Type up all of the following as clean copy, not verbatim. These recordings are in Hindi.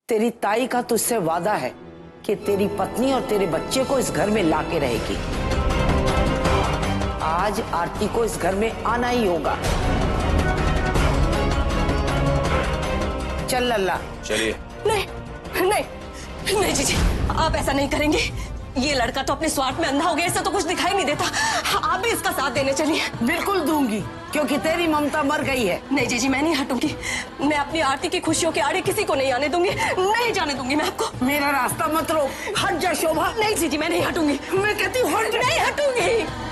तेरी ताई का तुझसे वादा है कि तेरी पत्नी और तेरे बच्चे को इस घर में लाके रहेगी। आज आरती को इस घर में आना ही होगा। चल लल्ला। चलिए। नहीं नहीं नहीं जीजी, आप ऐसा नहीं करेंगे। ये लड़का तो अपने स्वार्थ में अंधा हो गया, इससे तो कुछ दिखाई नहीं देता। आप भी इसका साथ देने चलिए। बिल्कुल दूंगी, क्योंकि तेरी ममता मर गई है। नहीं जीजी, मैं नहीं हटूंगी। मैं अपनी आरती की खुशियों के आड़े किसी को नहीं आने दूंगी, नहीं जाने दूंगी मैं आपको। मेरा रास्ता मत रोक, हट जा शोभा। नहीं जीजी, मैं नहीं हटूंगी। मैं कहती हूँ हट। नहीं हटूंगी।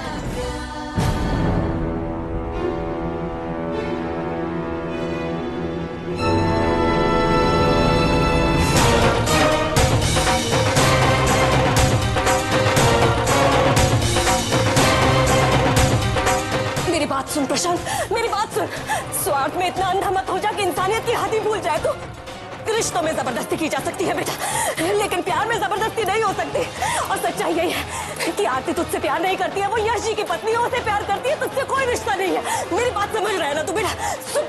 बात सुन प्रशांत, मेरी बात सुन। स्वार्थ में इतना अंधा मत हो जा कि इंसानियत की हद ही भूल जाए। तो रिश्तों में जबरदस्ती की जा सकती है बेटा, लेकिन प्यार में जबरदस्ती नहीं हो सकती। और सच्चाई यही है कि आरती तुझसे प्यार नहीं करती है, वो यश जी की पत्नी है, उसे प्यार करती है, तुझसे कोई रिश्ता नहीं है। मेरी बात समझ रहा है ना तू बेटा? सुन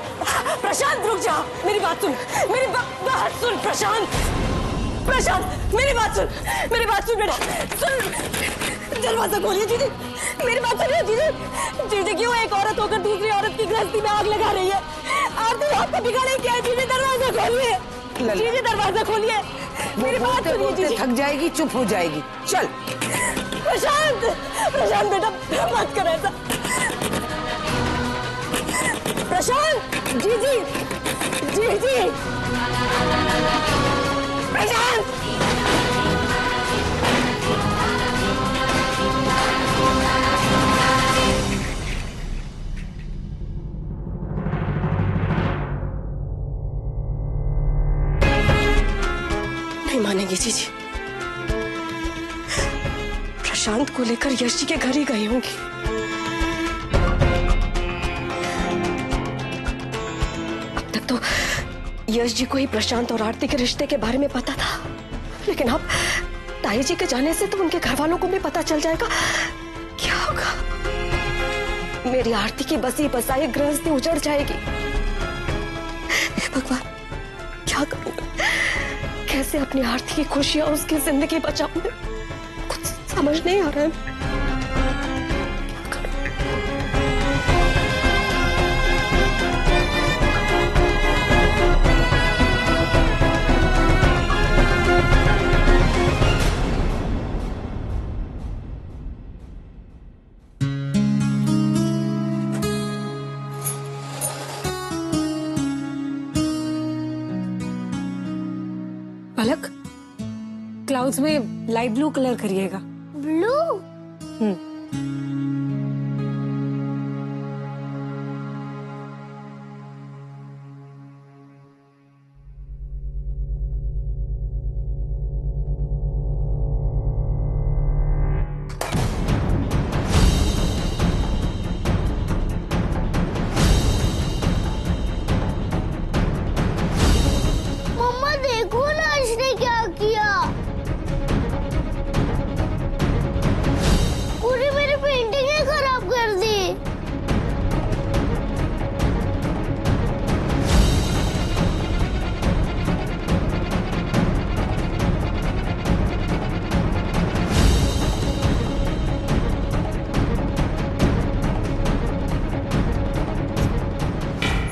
प्रशांत, रुक जा, मेरी बात सुन, मेरी बात सुन प्रशांत। प्रशांत मेरी बात सुन, मेरी बात सुन बेटा, सुन। दरवाजा खोलिए जीजी, मेरी बात सुनिए जीजी। जीजी क्यों एक औरत होकर दूसरी औरत की गृहस्थी में आग लगा रही है? आरती आपको बिगाड़े क्या है? जीजी दरवाजा खोलिए, जीजी दरवाजा खोलिए, मेरी बात सुनिए जीजी। थक जाएगी, चुप हो जाएगी। चल प्रशांत, प्रशांत बेटा मत कर ऐसा। प्रशांत, जीजी, जीजी, प्रशांत। नहीं मानेंगे जीजी, प्रशांत को लेकर यश जी के घर ही गई होंगी। अब तक तो यश जी को ही प्रशांत और आरती के रिश्ते के बारे में पता था, लेकिन अब ताई जी के जाने से तो उनके घर वालों को भी पता चल जाएगा। क्या होगा? मेरी आरती की बसी बसाई गृहस्थी उजड़ जाएगी। भगवान, क्या करूं? कैसे अपनी आरती की खुशियां उसकी जिंदगी बचाऊं? कुछ समझ नहीं आ रहा है। पलक, क्लाउड्स में लाइट ब्लू कलर करिएगा। ब्लू? मम्मा देखो ना इसने क्या किया, पूरी मेरी पेंटिंग ही खराब कर दी।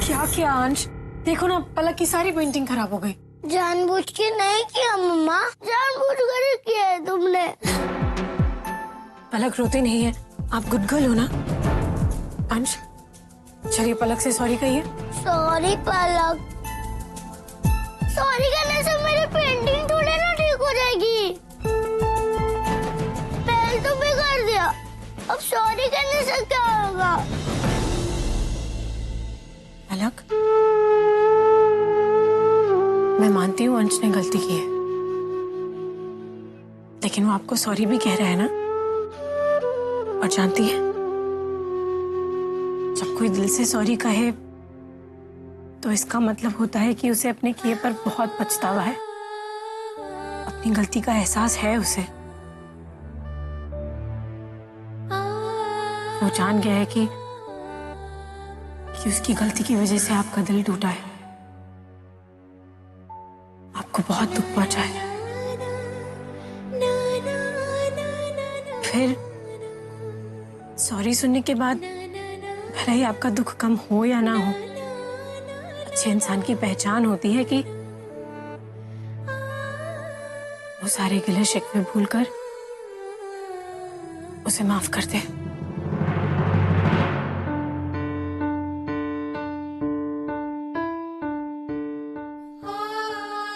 क्या किया अंश? देखो ना, पलक की सारी पेंटिंग खराब हो गई। जानबूझ के नहीं किया मम्मा, जानबूझ कर ही किया है तुमने। पलक रोती नहीं है, आप गुड गर्ल हो ना? अंश, चलिए पलक से सॉरी कहिए। सॉरी पलक, सॉरी करने से मेरी पेंटिंग थोड़ी ना ठीक हो जाएगी। पहले तो बिगाड़ दिया, अब सॉरी करने से क्या होगा? पलक, मैं मानती हूँ अंश ने गलती की है, लेकिन वो आपको सॉरी भी कह रहा है ना। और जानती है, जब कोई दिल से सॉरी कहे तो इसका मतलब होता है कि उसे अपने किए पर बहुत पछतावा है, अपनी गलती का एहसास है उसे। वो जान गया है कि उसकी गलती की वजह से आपका दिल टूटा है, आपको बहुत दुख पहुंचा है। फिर सॉरी सुनने के बाद भले ही आपका दुख कम हो या ना हो, अच्छे इंसान की पहचान होती है कि वो सारे गिले शिकवे भूलकर उसे माफ कर दे।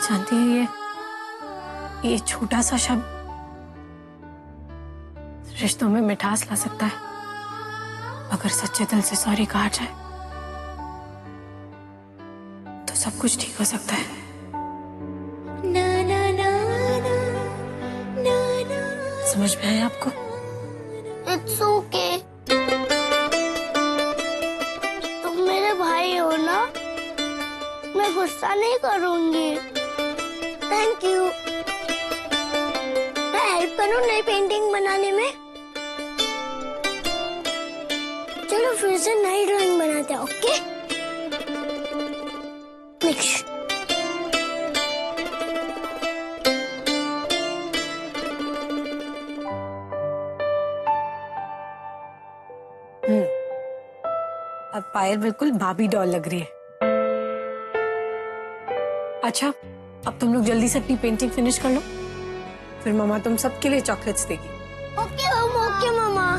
जानती है ये छोटा सा शब्द रिश्तों में मिठास ला सकता है। अगर सच्चे दिल से सॉरी कहा जाए तो सब कुछ ठीक हो सकता है। समझ में आया आपको? It's okay. तुम मेरे भाई हो ना, मैं गुस्सा नहीं करूंगी। Thank you. मैं हेल्प करूं नई पेंटिंग बनाने में? चलो फिर से नई ड्राइंग बनाते हैं, ओके? नेक्स्ट। अब पायल बिल्कुल भाभी डॉल लग रही है। अच्छा, अब तुम लोग जल्दी से अपनी पेंटिंग फिनिश कर लो, फिर मम्मा तुम सबके लिए चॉकलेट्स देगी। ओके मामा।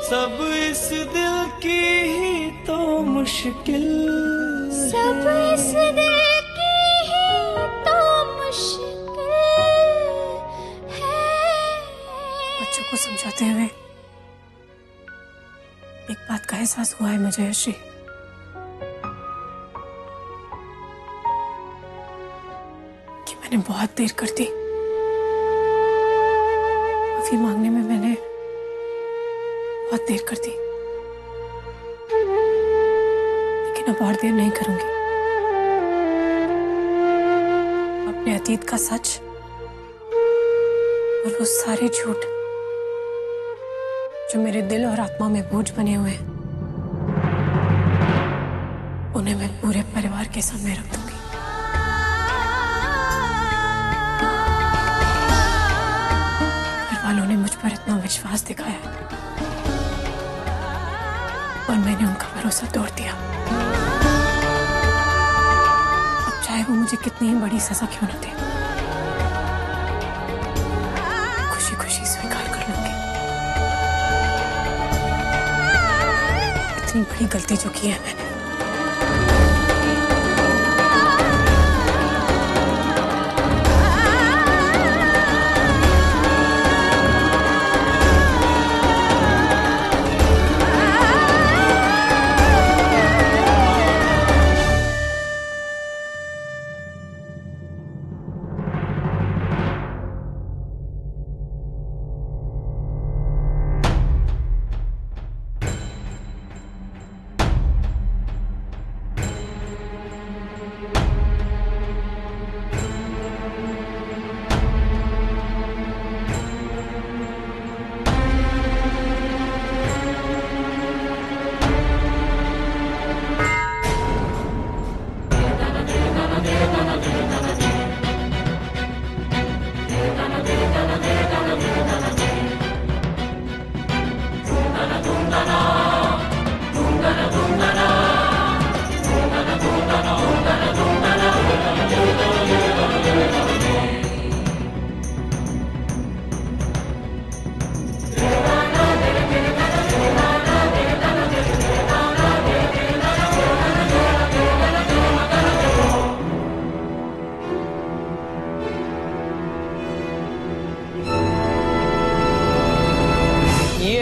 सब इस दिल की ही तो मुश्किल, सब इस दिल की ही तो मुश्किल है। बच्चों को समझाते हुए एक बात का एहसास हुआ है मुझे यशी, कि मैंने बहुत देर कर दी। माफी मांगने में मैंने बहुत देर कर दी, लेकिन अब और देर नहीं करूंगी। अपने अतीत का सच और वो सारे झूठ जो मेरे दिल और आत्मा में बोझ बने हुए हैं, उन्हें मैं पूरे परिवार के सामने रख दूंगी। घर वालों ने मुझ पर इतना विश्वास दिखाया है और मैंने उनका भरोसा तोड़ दिया। अब चाहे वो मुझे कितनी ही बड़ी सजा क्यों न दे, खुशी खुशी स्वीकार कर लूंगी। इतनी बड़ी गलती जो की है मैंने,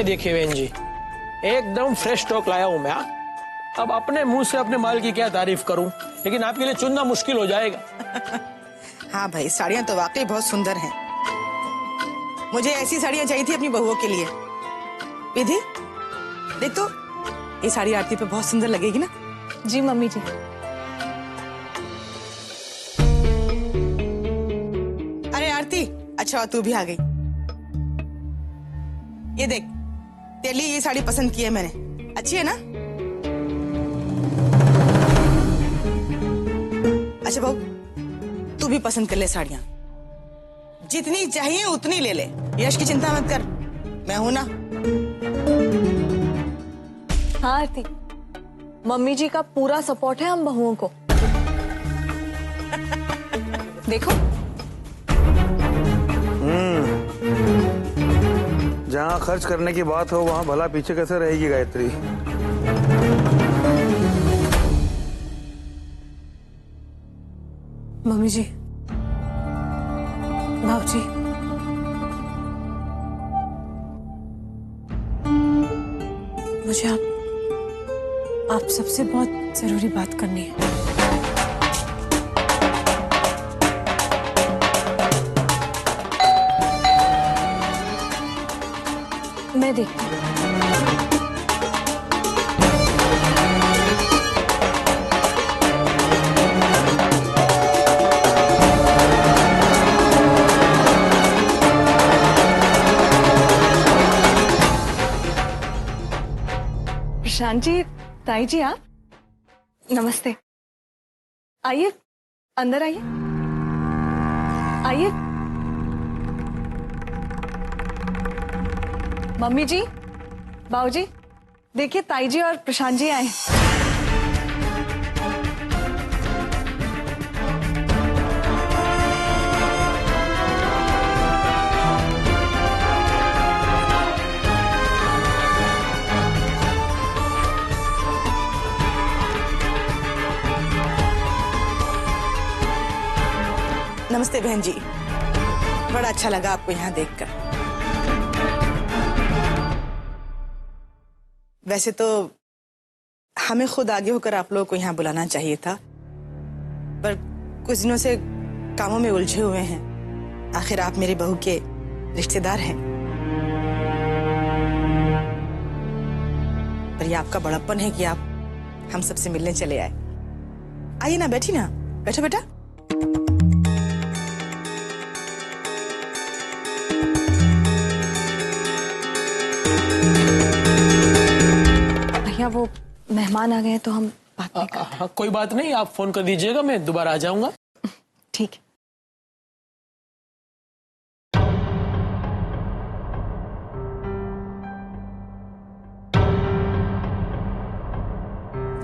देखिए बहन जी, एकदम फ्रेश स्टॉक लाया हूं मैं। अब अपने मुंह से अपने माल की क्या तारीफ करूं, लेकिन आपके लिए चुनना मुश्किल हो जाएगा। हाँ भाई, साड़ियाँ तो वाकई बहुत सुंदर हैं। मुझे ऐसी साड़ियाँ चाहिए थी अपनी बहुओं के लिए। विधि, देख तो, ये साड़ी आरती पे बहुत सुंदर लगेगी ना? जी मम्मी जी। अरे आरती, अच्छा तू भी आ गई। ये देख, तेरे लिए ये साड़ी पसंद की है मैंने, अच्छी है ना? अच्छा बहू, तू भी पसंद कर ले साड़ियां, जितनी चाहिए उतनी ले ले। यश की चिंता मत कर, मैं हूं ना। हाँ आरती, मम्मी जी का पूरा सपोर्ट है हम बहुओं को। देखो जहाँ खर्च करने की बात हो वहाँ भला पीछे कैसे रहेगी गायत्री? मम्मी जी, भाऊजी, मुझे आप सबसे बहुत जरूरी बात करनी है। मैं देखती हूँ। प्रशांत जी, ताई जी, आप नमस्ते। आइए, अंदर आइए। आइए। मम्मी जी, बाबूजी, देखिए ताई जी और प्रशांत जी आए। नमस्ते बहन जी, बड़ा अच्छा लगा आपको यहाँ देखकर। वैसे तो हमें खुद आगे होकर आप लोगों को यहाँ बुलाना चाहिए था, पर कुछ दिनों से कामों में उलझे हुए हैं। आखिर आप मेरी बहू के रिश्तेदार हैं। पर ये आपका बड़प्पन है कि आप हम सबसे मिलने चले आए। आइए ना, बैठी ना, बैठो बेटा। भैया वो मेहमान आ गए तो हम बात नहीं कर। हाँ, कोई बात नहीं, आप फोन कर दीजिएगा, मैं दोबारा आ जाऊंगा। ठीक है।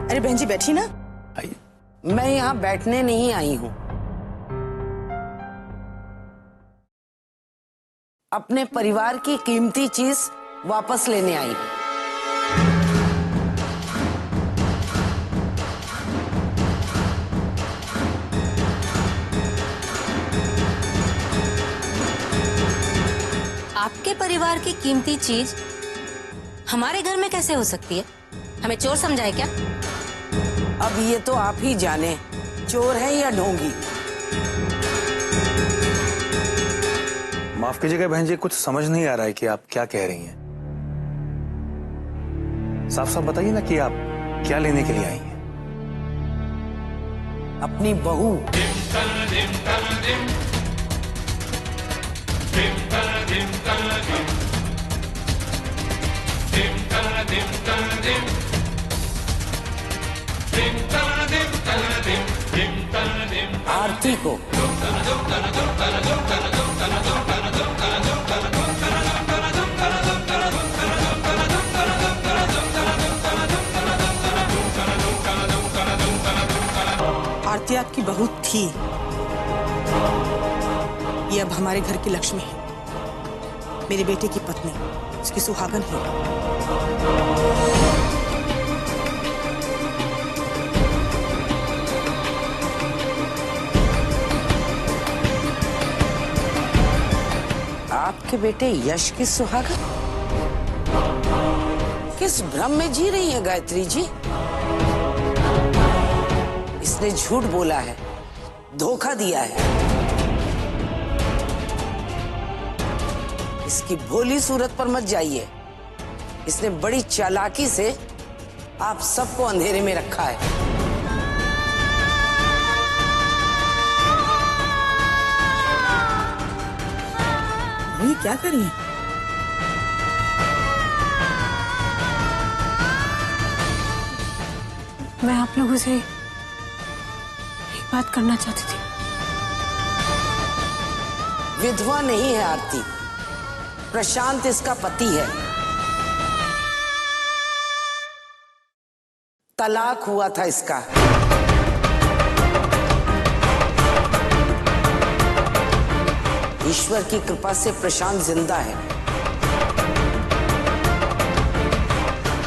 अरे बहन जी बैठी ना। मैं यहाँ बैठने नहीं आई हूँ, अपने परिवार की कीमती चीज वापस लेने आई हूँ। आपके परिवार की कीमती चीज हमारे घर में कैसे हो सकती है? हमें चोर समझाए क्या? अब ये तो आप ही जाने, चोर है या ढोंगी। माफ कीजिएगा बहन जी, कुछ समझ नहीं आ रहा है कि आप क्या कह रही हैं। साफ साफ बताइए ना कि आप क्या लेने के लिए आई हैं। अपनी बहू। आरती को। आरती आपकी बहू थी, ये अब हमारे घर की लक्ष्मी है, मेरे बेटे की पत्नी, उसकी सुहागन है। आपके बेटे यश की सुहागन? किस किस भ्रम में जी रही है गायत्री जी? इसने झूठ बोला है, धोखा दिया है। इसकी भोली सूरत पर मत जाइए। इसने बड़ी चालाकी से आप सबको अंधेरे में रखा है। ये क्या कर रही है? मैं आप लोगों से एक बात करना चाहती थी। विधवा नहीं है आरती, प्रशांत इसका पति है। तलाक हुआ था इसका। ईश्वर की कृपा से प्रशांत जिंदा है।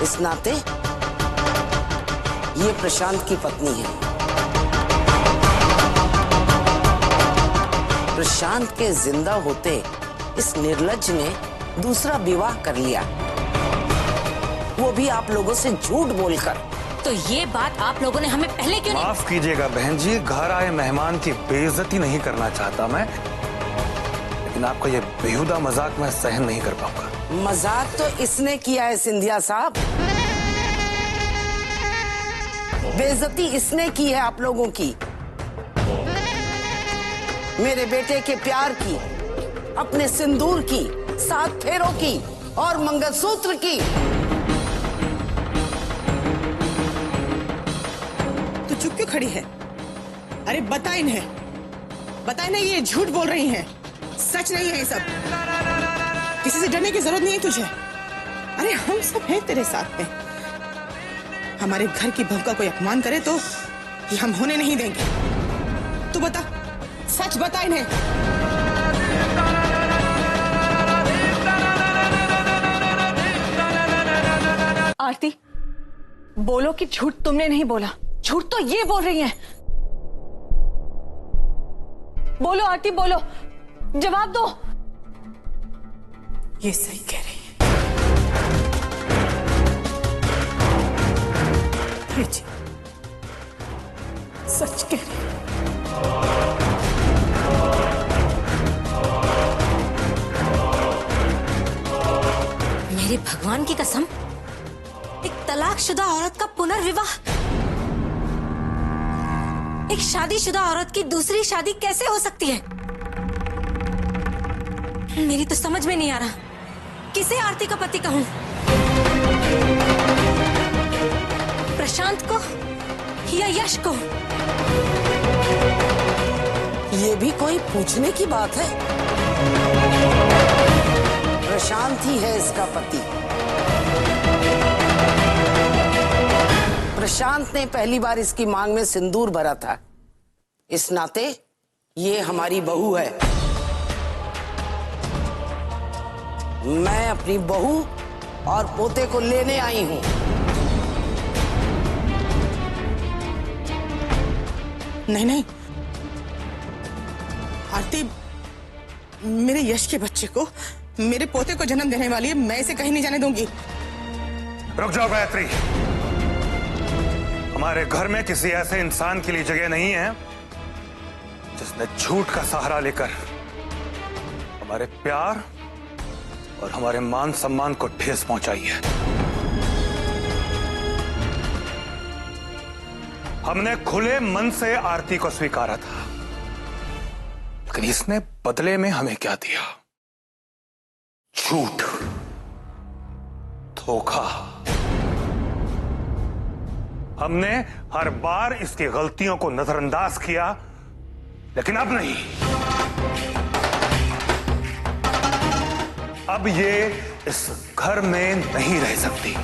इस नाते ये प्रशांत की पत्नी है। प्रशांत के जिंदा होते इस निर्लज्ज ने दूसरा विवाह कर लिया, वो भी आप लोगों से झूठ बोलकर। तो ये बात आप लोगों ने हमें पहले क्यों नहीं? माफ कीजिएगा बहन जी, घर आए मेहमान की बेइज्जती नहीं करना चाहता मैं, लेकिन आपका ये बेहुदा मजाक मैं सहन नहीं कर पाऊंगा। मजाक तो इसने किया है सिंधिया साहब, बेइज्जती इसने की है आप लोगों की, मेरे बेटे के प्यार की, अपने सिंदूर की, 7 फेरों की और मंगलसूत्र की। तू चुप क्यों खड़ी है? अरे बता इन्हें, बता इन्हें ये झूठ बोल रही हैं, सच नहीं है ये सब। किसी से डरने की जरूरत नहीं है तुझे। अरे हम सब हैं तेरे साथ में। हमारे घर की बहू का कोई अपमान करे तो ये हम होने नहीं देंगे। तू बता, सच बता इन्हें। आरती, बोलो कि झूठ तुमने नहीं बोला। झूठ तो ये बोल रही है। बोलो आरती, बोलो, जवाब दो। ये सही कह रही है। जी, सच कह रही है। मेरे भगवान की कसम, एक तलाकशुदा औरत का पुनर्विवाह, एक शादीशुदा औरत की दूसरी शादी कैसे हो सकती है? मेरी तो समझ में नहीं आ रहा किसे आरती का पति कहूं, प्रशांत को या यश को? ये भी कोई पूछने की बात है? प्रशांत ही है इसका पति। प्रशांत ने पहली बार इसकी मांग में सिंदूर भरा था। इस नाते ये हमारी बहू है। मैं अपनी बहू और पोते को लेने आई हूं। नहीं नहीं आरती, मेरे यश के बच्चे को, मेरे पोते को जन्म देने वाली है। मैं इसे कहीं नहीं जाने दूंगी। रुक जाओ गायत्री, हमारे घर में किसी ऐसे इंसान के लिए जगह नहीं है जिसने झूठ का सहारा लेकर हमारे प्यार और हमारे मान सम्मान को ठेस पहुंचाई है। हमने खुले मन से आरती को स्वीकारा था, लेकिन इसने बदले में हमें क्या दिया? झूठ, धोखा। हमने हर बार इसकी गलतियों को नजरअंदाज किया, लेकिन अब नहीं। अब ये इस घर में नहीं रह सकती।